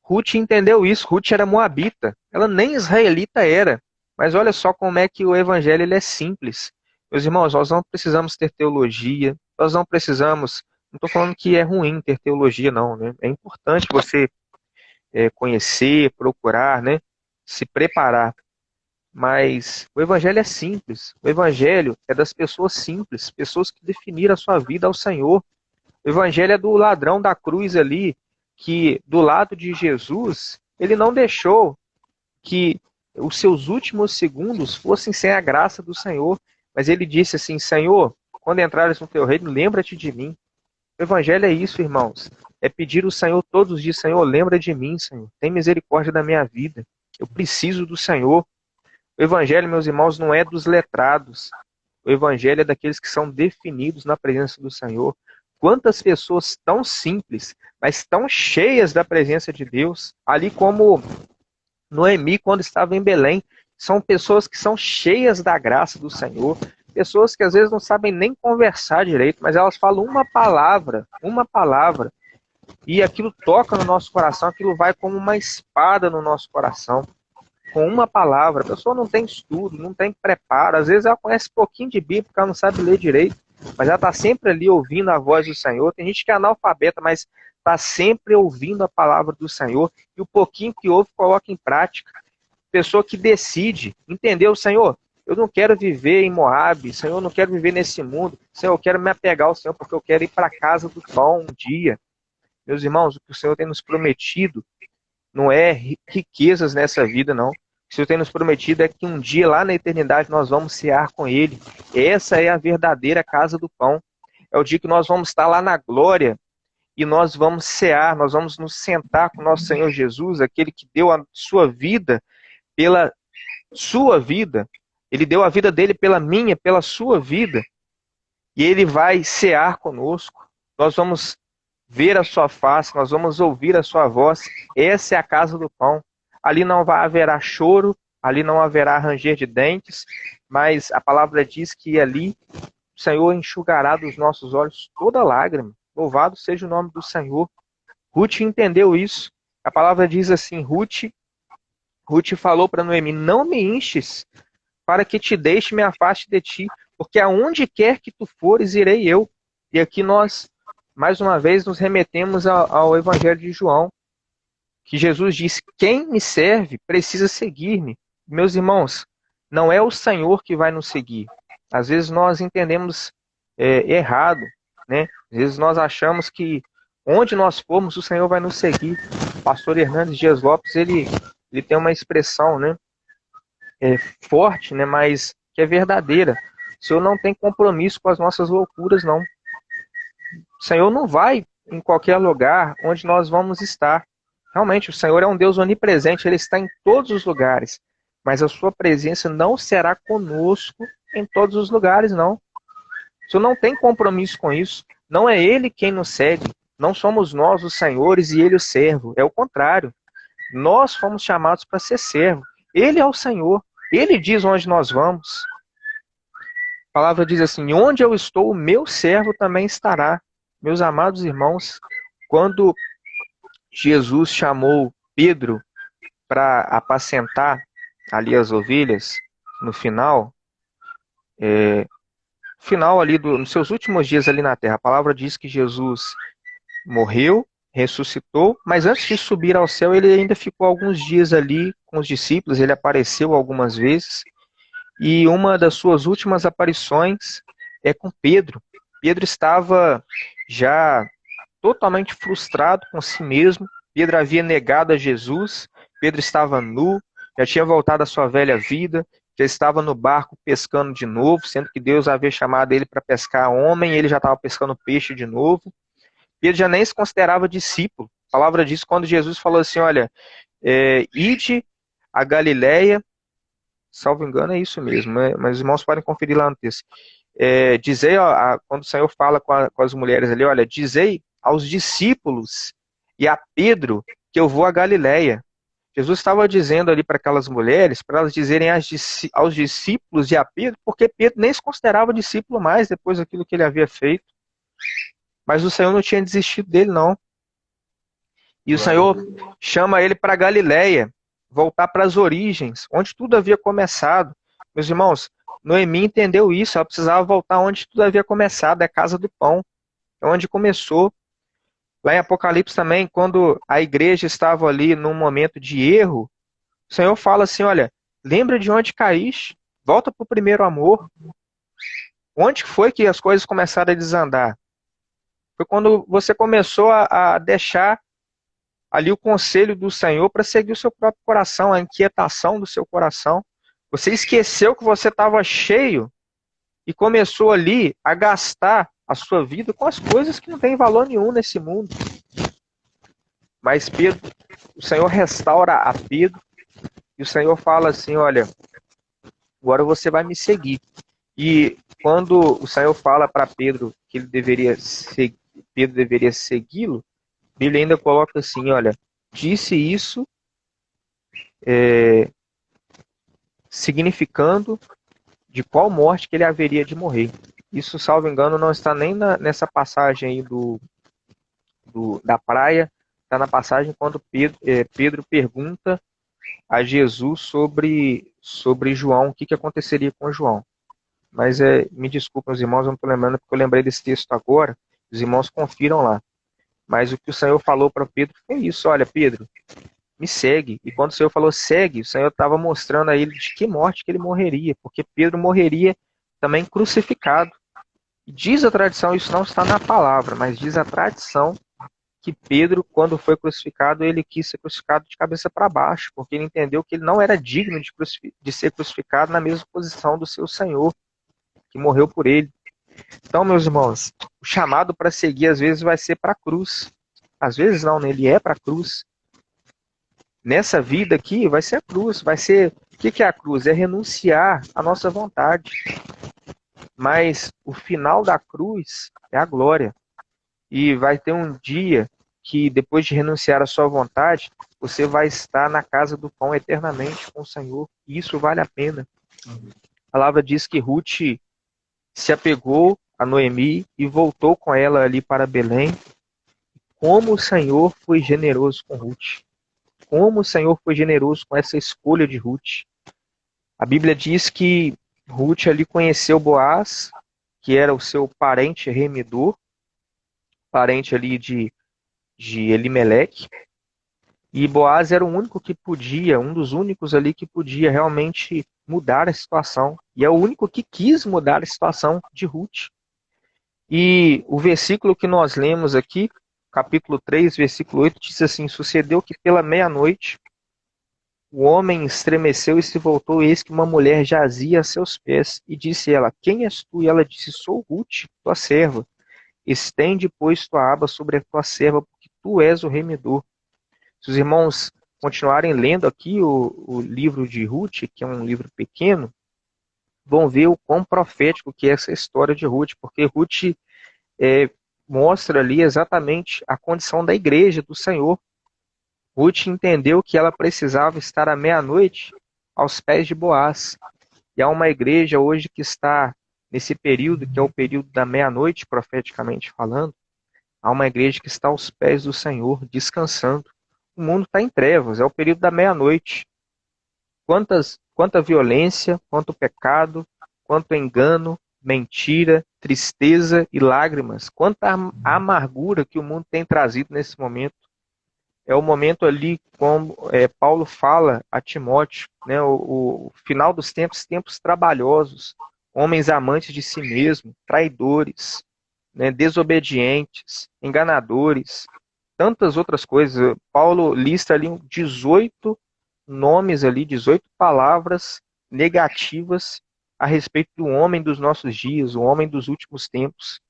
Ruth entendeu isso. Ruth era moabita. Ela nem israelita era. Mas olha só como é que o evangelho ele é simples. Meus irmãos, nós não precisamos ter teologia. Nós não precisamos... Não estou falando que é ruim ter teologia, não. Né? É importante você conhecer, procurar, né? Se preparar. Mas o evangelho é simples. O evangelho é das pessoas simples, pessoas que definiram a sua vida ao Senhor. O evangelho é do ladrão da cruz ali, que do lado de Jesus, ele não deixou que os seus últimos segundos fossem sem a graça do Senhor. Mas ele disse assim: Senhor, quando entrares no teu reino, lembra-te de mim. O evangelho é isso, irmãos. É pedir ao Senhor todos os dias: Senhor, lembra de mim, Senhor. Tem misericórdia da minha vida. Eu preciso do Senhor. O evangelho, meus irmãos, não é dos letrados. O evangelho é daqueles que são definidos na presença do Senhor. Quantas pessoas tão simples, mas tão cheias da presença de Deus, ali como Noemi, quando estava em Belém, são pessoas que são cheias da graça do Senhor, pessoas que às vezes não sabem nem conversar direito, mas elas falam uma palavra, e aquilo toca no nosso coração, aquilo vai como uma espada no nosso coração. Com uma palavra, a pessoa não tem estudo, não tem preparo, às vezes ela conhece pouquinho de Bíblia, porque ela não sabe ler direito, mas ela está sempre ali ouvindo a voz do Senhor. Tem gente que é analfabeta, mas está sempre ouvindo a palavra do Senhor, e o pouquinho que ouve, coloca em prática. Pessoa que decide, entendeu, Senhor? Eu não quero viver em Moabe, Senhor, eu não quero viver nesse mundo, Senhor, eu quero me apegar ao Senhor, porque eu quero ir para a casa do pão um dia. Meus irmãos, o que o Senhor tem nos prometido não é riquezas nessa vida, não. O que o Senhor tem nos prometido é que um dia lá na eternidade nós vamos cear com Ele. Essa é a verdadeira casa do pão. É o dia que nós vamos estar lá na glória e nós vamos cear, nós vamos nos sentar com o nosso Senhor Jesus, aquele que deu a sua vida pela sua vida. Ele deu a vida dele pela minha, pela sua vida. E Ele vai cear conosco. Nós vamos ver a sua face, nós vamos ouvir a sua voz. Essa é a casa do pão. Ali não haverá choro, ali não haverá ranger de dentes, mas a palavra diz que ali o Senhor enxugará dos nossos olhos toda lágrima. Louvado seja o nome do Senhor. Ruth entendeu isso. A palavra diz assim: Ruth falou para Noemi: não me enches, para que te deixe me afaste de ti, porque aonde quer que tu fores, irei eu. E aqui nós, mais uma vez, nos remetemos ao Evangelho de João, que Jesus disse: quem me serve precisa seguir-me. Meus irmãos, não é o Senhor que vai nos seguir. Às vezes nós entendemos errado, né? Às vezes nós achamos que onde nós formos, o Senhor vai nos seguir. O pastor Hernandes Dias Lopes, ele tem uma expressão, né? Forte, né? Mas que é verdadeira. O Senhor não tem compromisso com as nossas loucuras, não. O Senhor não vai em qualquer lugar onde nós vamos estar. Realmente, o Senhor é um Deus onipresente, Ele está em todos os lugares. Mas a sua presença não será conosco em todos os lugares, não. O Senhor não tem compromisso com isso. Não é Ele quem nos segue. Não somos nós os senhores e Ele o servo. É o contrário. Nós fomos chamados para ser servo. Ele é o Senhor. Ele diz onde nós vamos. A palavra diz assim: onde eu estou, o meu servo também estará. Meus amados irmãos, quando Jesus chamou Pedro para apacentar ali as ovelhas, no final ali nos seus últimos dias ali na terra, a palavra diz que Jesus morreu, ressuscitou, mas antes de subir ao céu, ele ainda ficou alguns dias ali com os discípulos, ele apareceu algumas vezes, e uma das suas últimas aparições é com Pedro. Pedro estava já totalmente frustrado com si mesmo. Pedro havia negado a Jesus, Pedro estava nu, já tinha voltado à sua velha vida, já estava no barco pescando de novo, sendo que Deus havia chamado ele para pescar homem, e ele já estava pescando peixe de novo. Pedro já nem se considerava discípulo. A palavra diz quando Jesus falou assim, olha, ide a Galileia, salvo engano é isso mesmo, né? Mas os irmãos podem conferir lá no texto. Dizei, ó, quando o Senhor fala com as mulheres ali, olha, dizei aos discípulos e a Pedro que eu vou a Galileia. Jesus estava dizendo ali para aquelas mulheres, para elas dizerem aos discípulos e a Pedro, porque Pedro nem se considerava discípulo mais depois daquilo que ele havia feito. Mas o Senhor não tinha desistido dele, não. E o Senhor chama ele para Galileia, voltar para as origens, onde tudo havia começado. Meus irmãos, Noemi entendeu isso, ela precisava voltar onde tudo havia começado, é a casa do pão, é onde começou. Lá em Apocalipse também, quando a igreja estava ali num momento de erro, o Senhor fala assim, olha, lembra de onde caíste, volta para o primeiro amor. Onde foi que as coisas começaram a desandar? Foi quando você começou a deixar ali o conselho do Senhor para seguir o seu próprio coração, a inquietação do seu coração. Você esqueceu que você estava cheio e começou ali a gastar a sua vida com as coisas que não têm valor nenhum nesse mundo. Mas Pedro, o Senhor restaura a Pedro e o Senhor fala assim, olha, agora você vai me seguir. E quando o Senhor fala para Pedro que ele Pedro deveria segui-lo, a Bíblia ainda coloca assim, olha, disse isso significando de qual morte que ele haveria de morrer. Isso, salvo engano, não está nem nessa passagem aí da praia, está na passagem quando Pedro pergunta a Jesus sobre João, o que aconteceria com João. Mas me desculpem os irmãos, eu não estou lembrando porque eu lembrei desse texto agora, os irmãos confiram lá. Mas o que o Senhor falou para Pedro foi isso, olha Pedro, me segue. E quando o Senhor falou segue, o Senhor estava mostrando a ele de que morte que ele morreria, porque Pedro morreria também crucificado. E diz a tradição, isso não está na palavra, mas diz a tradição que Pedro, quando foi crucificado, ele quis ser crucificado de cabeça para baixo, porque ele entendeu que ele não era digno de ser crucificado na mesma posição do seu Senhor, que morreu por ele. Então, meus irmãos, o chamado para seguir às vezes vai ser para a cruz. Às vezes não, né? Ele é para a cruz. Nessa vida aqui vai ser a cruz, vai ser... O que é a cruz? É renunciar à nossa vontade. Mas o final da cruz é a glória. E vai ter um dia que depois de renunciar à sua vontade, você vai estar na casa do pão eternamente com o Senhor. E isso vale a pena. A palavra diz que Ruth se apegou a Noemi e voltou com ela ali para Belém. Como o Senhor foi generoso com Ruth. Como o Senhor foi generoso com essa escolha de Ruth. A Bíblia diz que Ruth ali conheceu Boaz, que era o seu parente remidor, parente ali de Elimeleque. E Boaz era o único que podia, um dos únicos ali que podia realmente mudar a situação. E é o único que quis mudar a situação de Ruth. E o versículo que nós lemos aqui, capítulo 3, versículo 8, diz assim, sucedeu que pela meia-noite o homem estremeceu e se voltou, eis que uma mulher jazia a seus pés. E disse ela, quem és tu? E ela disse, sou Ruth, tua serva. Estende, pois, tua aba sobre a tua serva, porque tu és o remidor. Se os irmãos continuarem lendo aqui o livro de Ruth, que é um livro pequeno, vão ver o quão profético que é essa história de Ruth, porque Ruth mostra ali exatamente a condição da igreja do Senhor. Ruth entendeu que ela precisava estar à meia-noite aos pés de Boaz. E há uma igreja hoje que está nesse período, que é o período da meia-noite, profeticamente falando, há uma igreja que está aos pés do Senhor, descansando. O mundo está em trevas, é o período da meia-noite. Quanta violência, quanto pecado, quanto engano, mentira, tristeza e lágrimas. Quanta amargura que o mundo tem trazido nesse momento. É o momento ali, como Paulo fala a Timóteo, né, o final dos tempos, tempos trabalhosos, homens amantes de si mesmo, traidores, né, desobedientes, enganadores, tantas outras coisas. Paulo lista ali 18 nomes ali, 18 palavras negativas a respeito do homem dos nossos dias, o homem dos últimos tempos.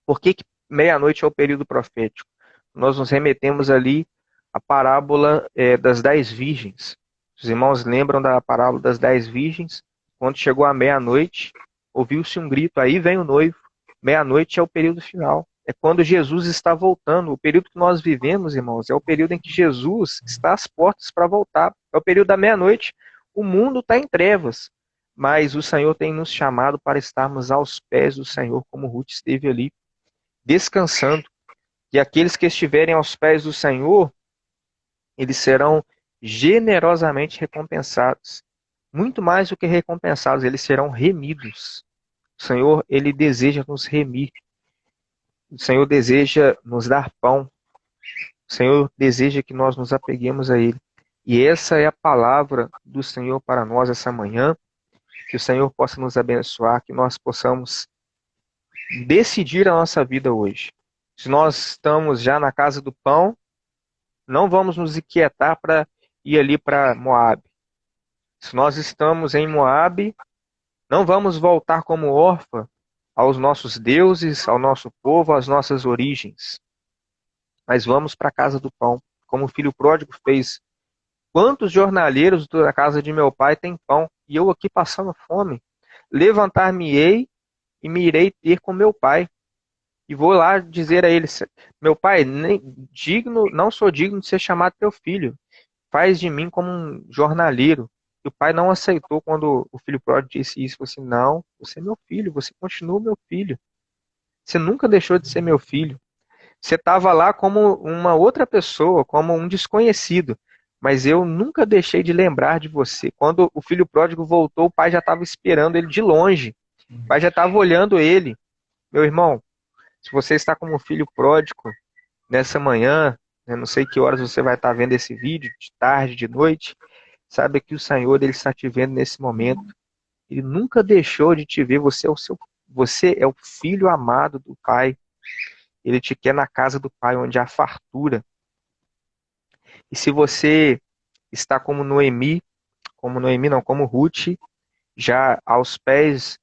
Por que meia-noite é o período profético? Nós nos remetemos ali à parábola das 10 virgens. Os irmãos lembram da parábola das 10 virgens? Quando chegou a meia-noite, ouviu-se um grito, aí vem o noivo. Meia-noite é o período final. É quando Jesus está voltando. O período que nós vivemos, irmãos, é o período em que Jesus está às portas para voltar. É o período da meia-noite. O mundo está em trevas, mas o Senhor tem nos chamado para estarmos aos pés do Senhor, como Ruth esteve ali, descansando. E aqueles que estiverem aos pés do Senhor, eles serão generosamente recompensados. Muito mais do que recompensados, eles serão remidos. O Senhor, ele deseja nos remir. O Senhor deseja nos dar pão. O Senhor deseja que nós nos apeguemos a Ele. E essa é a palavra do Senhor para nós essa manhã. Que o Senhor possa nos abençoar, que nós possamos decidir a nossa vida hoje. Se nós estamos já na casa do pão, não vamos nos inquietar para ir ali para Moabe. Se nós estamos em Moabe, não vamos voltar como órfã aos nossos deuses, ao nosso povo, às nossas origens. Mas vamos para a casa do pão, como o filho pródigo fez. Quantos jornaleiros da casa de meu pai têm pão, e eu aqui passando fome? Levantar-me-ei e me irei ter com meu pai. E vou lá dizer a ele, meu pai, não sou digno de ser chamado teu filho. Faz de mim como um jornaleiro. E o pai não aceitou quando o filho pródigo disse isso. Falou assim, não, você é meu filho, você continua meu filho. Você nunca deixou de ser meu filho. Você estava lá como uma outra pessoa, como um desconhecido. Mas eu nunca deixei de lembrar de você. Quando o filho pródigo voltou, o pai já estava esperando ele de longe. O pai já estava olhando ele. Meu irmão, se você está como filho pródigo nessa manhã, eu não sei que horas você vai estar vendo esse vídeo, de tarde, de noite, sabe que o Senhor ele está te vendo nesse momento. Ele nunca deixou de te ver. Você é o filho amado do Pai. Ele te quer na casa do Pai, onde há fartura. E se você está como Noemi não, como Ruth, já aos pés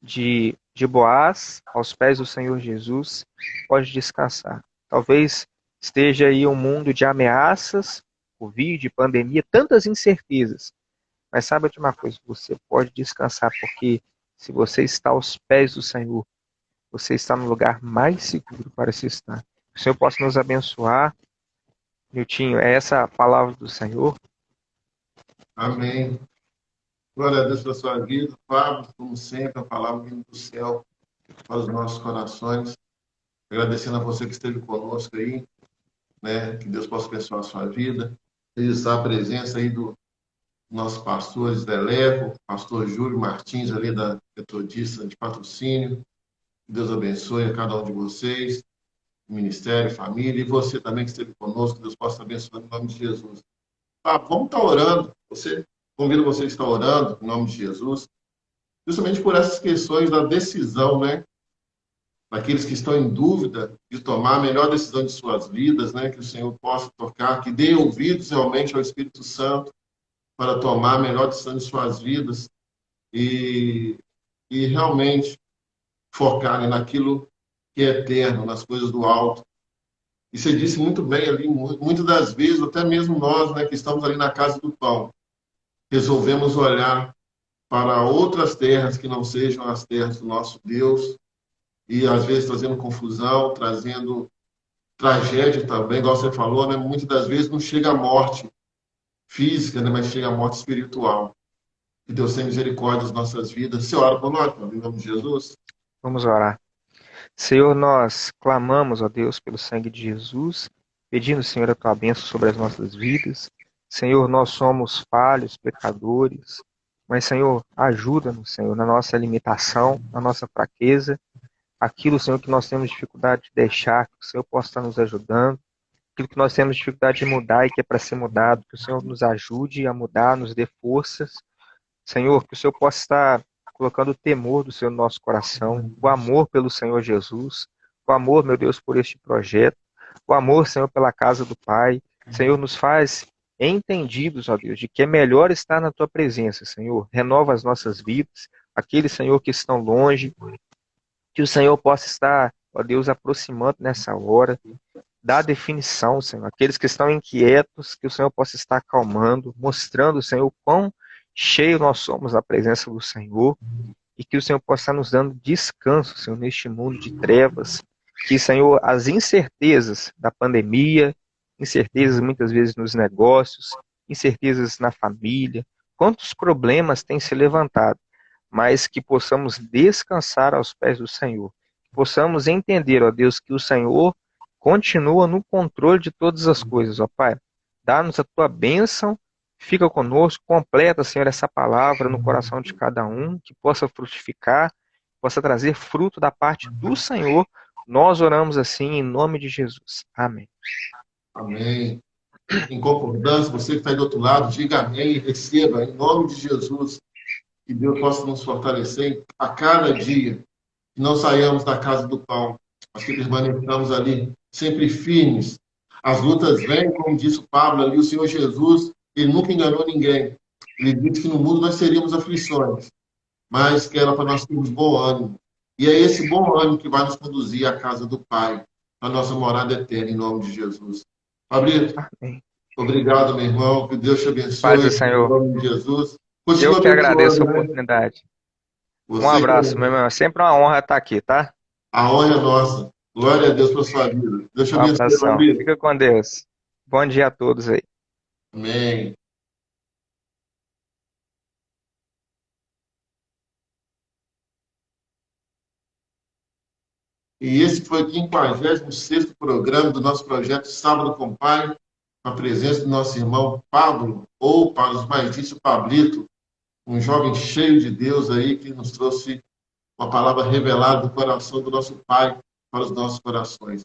de Boaz, aos pés do Senhor Jesus, pode descansar. Talvez esteja aí um mundo de ameaças, Covid, pandemia, tantas incertezas. Mas sabe de uma coisa, você pode descansar, porque se você está aos pés do Senhor, você está no lugar mais seguro para se estar. Que o Senhor possa nos abençoar. Miltinho, é essa a palavra do Senhor?
Amém. Glória a Deus pela sua vida. Fábio, como sempre, a palavra vindo do céu para os nossos corações. Agradecendo a você que esteve conosco aí, né? Que Deus possa abençoar a sua vida. Registrar a presença aí do nossos pastores da Eleco, pastor Júlio Martins, ali da Metodista de Patrocínio. Que Deus abençoe a cada um de vocês, ministério, família, e você também que esteve conosco, que Deus possa abençoar em nome de Jesus. Vamos estar orando. Convido você a estar orando em nome de Jesus, justamente por essas questões da decisão, né? Daqueles que estão em dúvida de tomar a melhor decisão de suas vidas, né? Que o Senhor possa tocar, que dê ouvidos realmente ao Espírito Santo para tomar a melhor decisão de suas vidas e realmente focarem naquilo que é eterno, nas coisas do alto. E você disse muito bem ali, muitas das vezes, até mesmo nós, né, que estamos ali na casa do pão, resolvemos olhar para outras terras que não sejam as terras do nosso Deus, e às vezes trazendo confusão, trazendo tragédia também, igual você falou, né? Muitas das vezes não chega a morte física, né? Mas chega a morte espiritual. Que Deus tenha misericórdia das nossas vidas. Você ora por nós, em nome de Jesus?
Vamos orar. Senhor, nós clamamos, ó Deus, pelo sangue de Jesus, pedindo, Senhor, a tua bênção sobre as nossas vidas. Senhor, nós somos falhos, pecadores, mas, Senhor, ajuda-nos, Senhor, na nossa limitação, na nossa fraqueza, aquilo, Senhor, que nós temos dificuldade de deixar, que o Senhor possa estar nos ajudando, aquilo que nós temos dificuldade de mudar e que é para ser mudado, que o Senhor nos ajude a mudar, nos dê forças, Senhor, que o Senhor possa estar colocando o temor do Senhor no nosso coração, o amor pelo Senhor Jesus, o amor, meu Deus, por este projeto, o amor, Senhor, pela casa do Pai. Senhor, nos faz entendidos, ó Deus, de que é melhor estar na Tua presença, Senhor. Renova as nossas vidas, aqueles, Senhor, que estão longe, que o Senhor possa estar, ó Deus, aproximando nessa hora, dá definição, Senhor. Aqueles que estão inquietos, que o Senhor possa estar acalmando, mostrando, Senhor, o quão cheio nós somos da presença do Senhor e que o Senhor possa estar nos dando descanso, Senhor, neste mundo de trevas. Que, Senhor, as incertezas da pandemia, incertezas muitas vezes nos negócios, incertezas na família, quantos problemas têm se levantado, mas que possamos descansar aos pés do Senhor. Que possamos entender, ó Deus, que o Senhor continua no controle de todas as coisas, ó Pai. Dá-nos a Tua bênção, fica conosco, completa, Senhor, essa palavra no coração de cada um, que possa frutificar, possa trazer fruto da parte do Senhor. Nós oramos assim em nome de Jesus. Amém.
Amém. Em concordância, você que está aí do outro lado, diga amém e receba, em nome de Jesus, que Deus possa nos fortalecer a cada dia, que não saiamos da casa do pão, mas que permaneçamos ali, sempre firmes. As lutas vêm, como disse o Pablo ali, o Senhor Jesus, ele nunca enganou ninguém. Ele disse que no mundo nós teríamos aflições, mas que era para nós termos bom ânimo. E é esse bom ânimo que vai nos conduzir à casa do Pai, a nossa morada eterna, em nome de Jesus. Fabrício, obrigado, meu irmão. Que Deus te abençoe.
Paz do Senhor.
Em nome de Jesus.
Eu que agradeço a
né?
oportunidade.
Você
Um abraço,
que...
meu irmão. É sempre uma honra estar aqui, tá?
A honra é nossa. Glória a Deus pela sua vida. Deus te
Um
abençoe,
abração.
Fabrício.
Fica com Deus. Bom dia a todos aí.
Amém. E esse foi o 56º programa do nosso projeto Sábado com o Pai, com a presença do nosso irmão Pablo, ou para os mais ditos, Pablito, um jovem cheio de Deus aí, que nos trouxe uma palavra revelada do coração do nosso Pai para os nossos corações.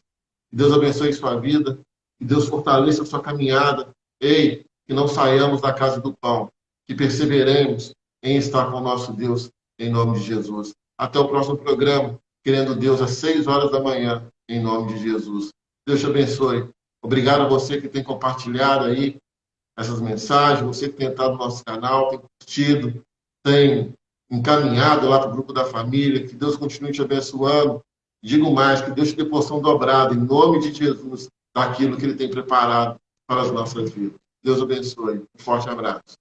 Que Deus abençoe sua vida, que Deus fortaleça a sua caminhada. Ei, que não saiamos da casa do pão, que perseveremos em estar com o nosso Deus, em nome de Jesus. Até o próximo programa, querendo Deus, às 6 horas da manhã, em nome de Jesus. Deus te abençoe. Obrigado a você que tem compartilhado aí essas mensagens, você que tem entrado no nosso canal, tem curtido, tem encaminhado lá para o grupo da família. Que Deus continue te abençoando. Digo mais, que Deus te dê porção dobrada, em nome de Jesus, daquilo que Ele tem preparado para as nossas vidas. Deus abençoe. Um forte abraço.